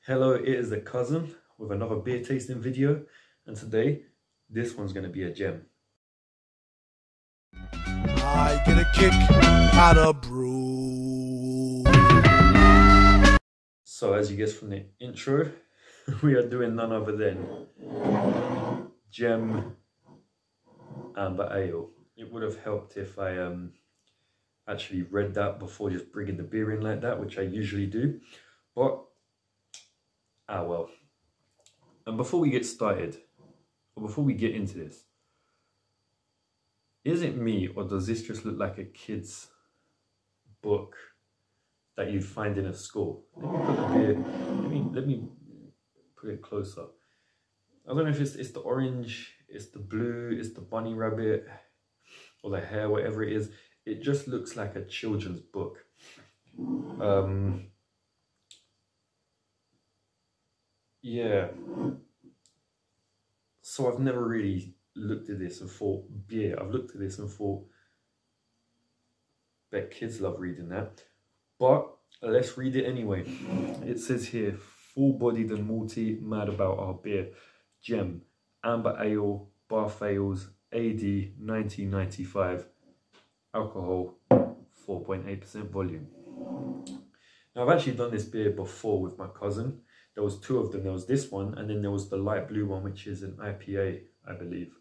Hello, it is the cousin with another beer tasting video, and today this one's going to be a gem. I get a kick out of brew. So as you guess from the intro, we are doing none other than Gem Amber Ale. It would have helped if I actually read that before just bringing the beer in like that, which I usually do, but well. And before we get started, or before we get into this, is it me or does this just look like a kid's book that you'd find in a school? Let me put the beer, let me put it closer. I don't know if it's the orange, it's the blue, it's the bunny rabbit, or the hair, whatever it is. It just looks like a children's book. Yeah. So I've never really looked at this and thought beer. I've looked at this and thought, bet kids love reading that. But let's read it anyway. It says here, full-bodied and malty, mad about our beer. Gem, Amber Ale, Bath Ales, AD 1995. Alcohol, 4.8% volume. Now I've actually done this beer before with my cousin. There was two of them. There was this one, and then there was the light blue one, which is an IPA, I believe.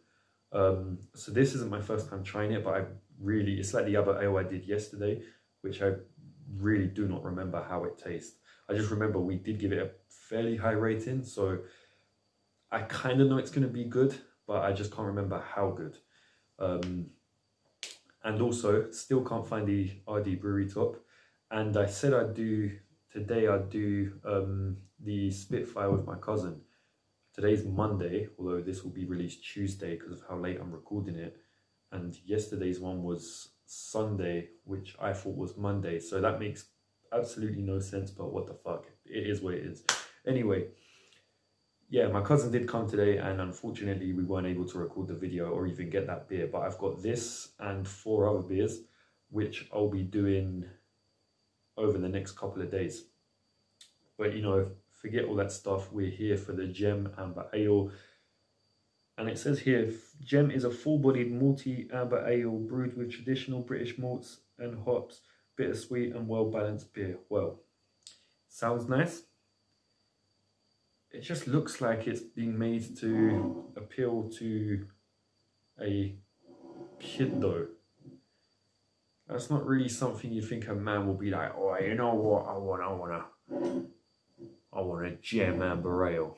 So this isn't my first time trying it, but it's like the other ale I did yesterday, which I really do not remember how it tastes. I just remember we did give it a fairly high rating, so I kind of know it's going to be good, but I just can't remember how good. And also, still can't find the RD Brewery Top. And I said today I'd do the Spitfire with my cousin. Today's Monday, although this will be released Tuesday because of how late I'm recording it. And yesterday's one was Sunday, which I thought was Monday. So that makes absolutely no sense, but what the fuck. It is what it is. Anyway, yeah, my cousin did come today, and unfortunately we weren't able to record the video or even get that beer. But I've got this and 4 other beers, which I'll be doing over the next couple of days. But you know, forget all that stuff. We're here for the Gem Amber Ale. And it says here, Gem is a full-bodied malty amber ale brewed with traditional British malts and hops, bittersweet and well-balanced beer. Well, sounds nice. It just looks like it's been made to appeal to a kid though. That's not really something you think a man will be like, oh, you know what, I want a Gem Amber Ale.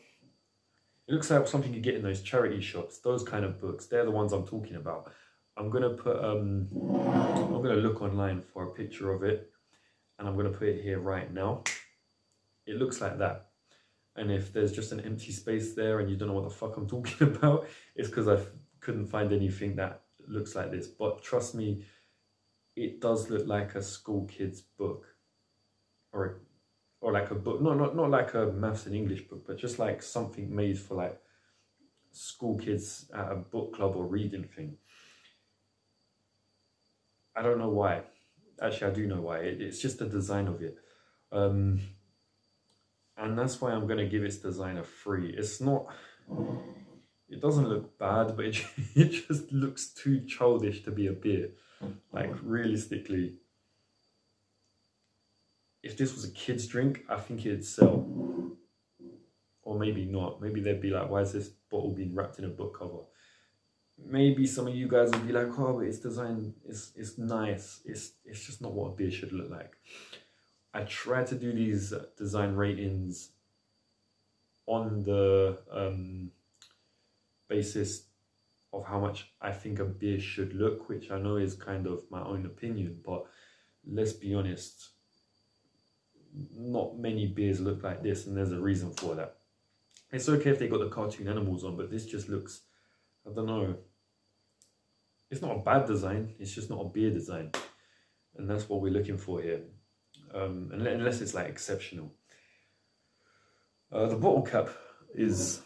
It looks like something you get in those charity shops, those kind of books. They're the ones I'm talking about. I'm gonna put, I'm gonna look online for a picture of it, and I'm gonna put it here right now. It looks like that. And if there's just an empty space there and you don't know what the fuck I'm talking about, it's because I couldn't find anything that looks like this. But trust me, it does look like a school kid's book, or like a book, not like a maths and English book, but just like something made for like school kids at a book club or reading thing. I don't know why. Actually, I do know why. It's just the design of it. And that's why I'm going to give its design a 3. It's not, it doesn't look bad, but it just looks too childish to be a beer. Like, realistically, if this was a kid's drink, I think it'd sell. Or maybe not. Maybe they'd be like, why is this bottle being wrapped in a book cover? Maybe some of you guys would be like, oh, but its design is nice. It's just not what a beer should look like. I tried to do these design ratings on the basis of how much I think a beer should look, which I know is kind of my own opinion, but let's be honest, not many beers look like this, and there's a reason for that. It's okay if they got the cartoon animals on, but this just looks, I don't know, it's not a bad design, it's just not a beer design, and that's what we're looking for here. Unless it's like exceptional. The bottle cap is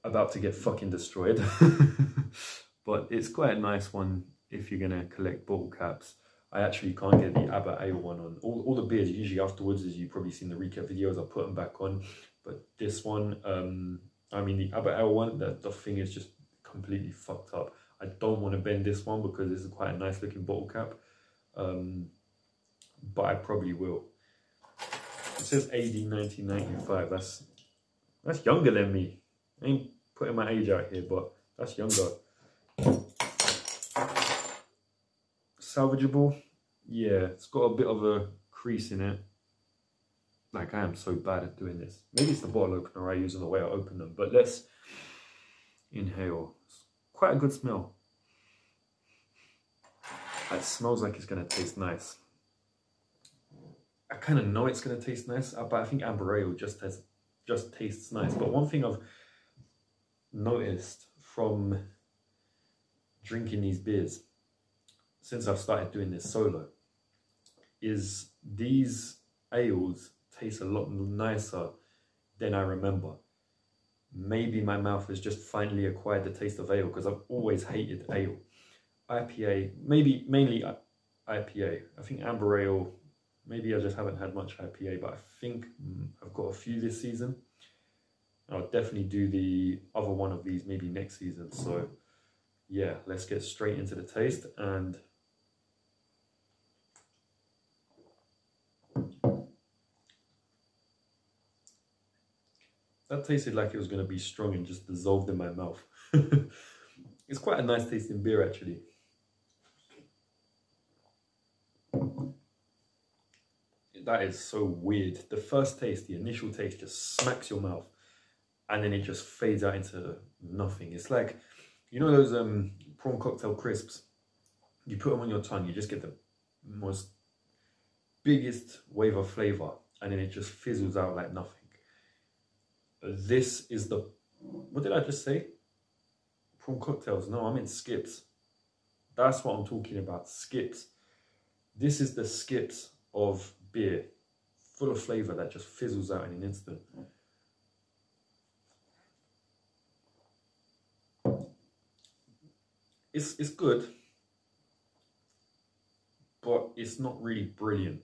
about to get fucking destroyed, but it's quite a nice one if you're gonna collect bottle caps. I actually can't get the Abbot Ale one on. All the beers, usually afterwards, as you've probably seen the recap videos, I put them back on. But this one, I mean the Abbot Ale one, the thing is just completely fucked up. I don't want to bend this one because this is quite a nice looking bottle cap. But I probably will. It says AD 1995. That's younger than me. I ain't putting my age out here, but that's younger. Salvageable. Yeah, it's got a bit of a crease in it. Like, I am so bad at doing this. Maybe it's the bottle opener I use in the way I open them. But let's inhale. It's quite a good smell. It smells like it's going to taste nice. I kind of know it's going to taste nice, but I think Amber Ale just tastes nice. But one thing I've noticed from drinking these beers since I've started doing this solo is these ales taste a lot nicer than I remember. Maybe my mouth has just finally acquired the taste of ale because I've always hated ale. IPA, mainly IPA. I think Amber Ale, maybe I just haven't had much IPA, but I think I've got a few this season. I'll definitely do the other one of these maybe next season. So yeah, let's get straight into the taste. And that tasted like it was going to be strong and just dissolved in my mouth. It's quite a nice tasting beer actually. That is so weird. The first taste, the initial taste just smacks your mouth and then it just fades out into nothing. It's like, you know those prawn cocktail crisps? You put them on your tongue, you just get the most biggest wave of flavor and then it just fizzles out like nothing. This is the, what did I just say? Prawn cocktails? No, I meant Skips. That's what I'm talking about, Skips. This is the Skips of beer, full of flavor that just fizzles out in an instant. It's good, but it's not really brilliant.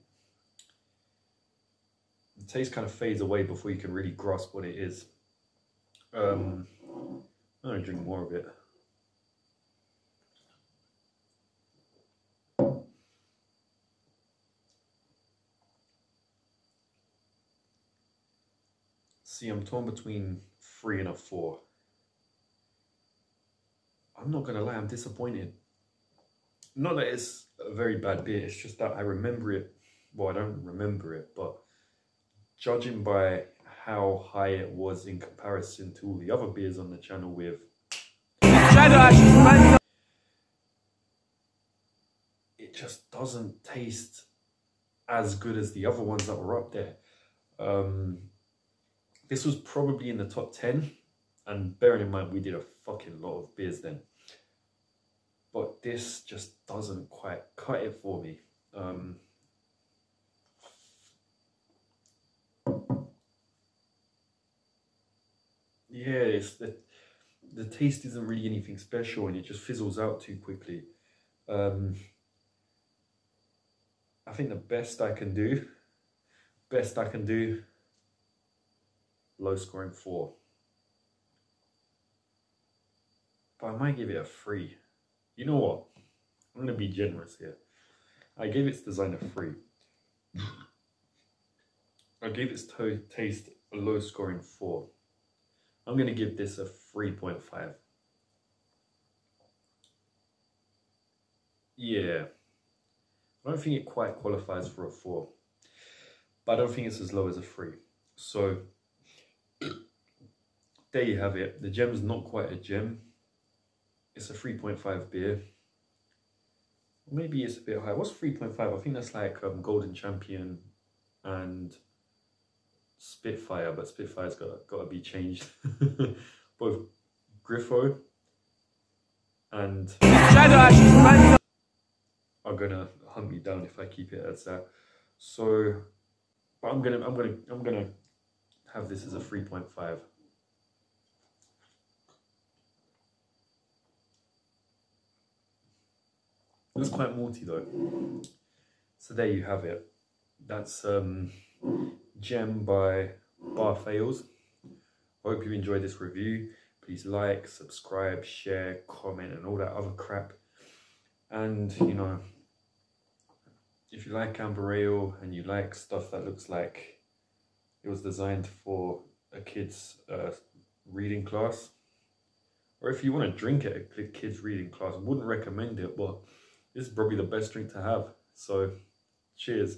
The taste kind of fades away before you can really grasp what it is. I'm gonna drink more of it. See, I'm torn between 3 and a 4. I'm not gonna lie, I'm disappointed. Not that it's a very bad beer, it's just that I remember it. Well, I don't remember it, but judging by how high it was in comparison to all the other beers on the channel with it just doesn't taste as good as the other ones that were up there. This was probably in the top 10, and bearing in mind we did a fucking lot of beers then. But this just doesn't quite cut it for me. Yeah, it's the taste isn't really anything special and it just fizzles out too quickly. I think the best I can do, low scoring 4. But I might give it a 3. You know what? I'm going to be generous here. I gave its design a 3. I gave its taste a low scoring 4. I'm going to give this a 3.5. Yeah. I don't think it quite qualifies for a 4. But I don't think it's as low as a 3. So, there you have it. The gem's not quite a gem. It's a 3.5 beer. Maybe it's a bit high. What's 3.5? I think that's like Golden Champion and Spitfire, but Spitfire's got to be changed. Both Griffo and are gonna hunt me down if I keep it as that. So, but I'm gonna have this as a 3.5. It's quite malty though. So there you have it. That's Gem by Bar Fails. I hope you enjoyed this review. Please like, subscribe, share, comment, and all that other crap. And, you know, if you like amber ale and you like stuff that looks like it was designed for a kid's reading class, or if you want to drink at a kid's reading class, I wouldn't recommend it, but this is probably the best drink to have. So, cheers.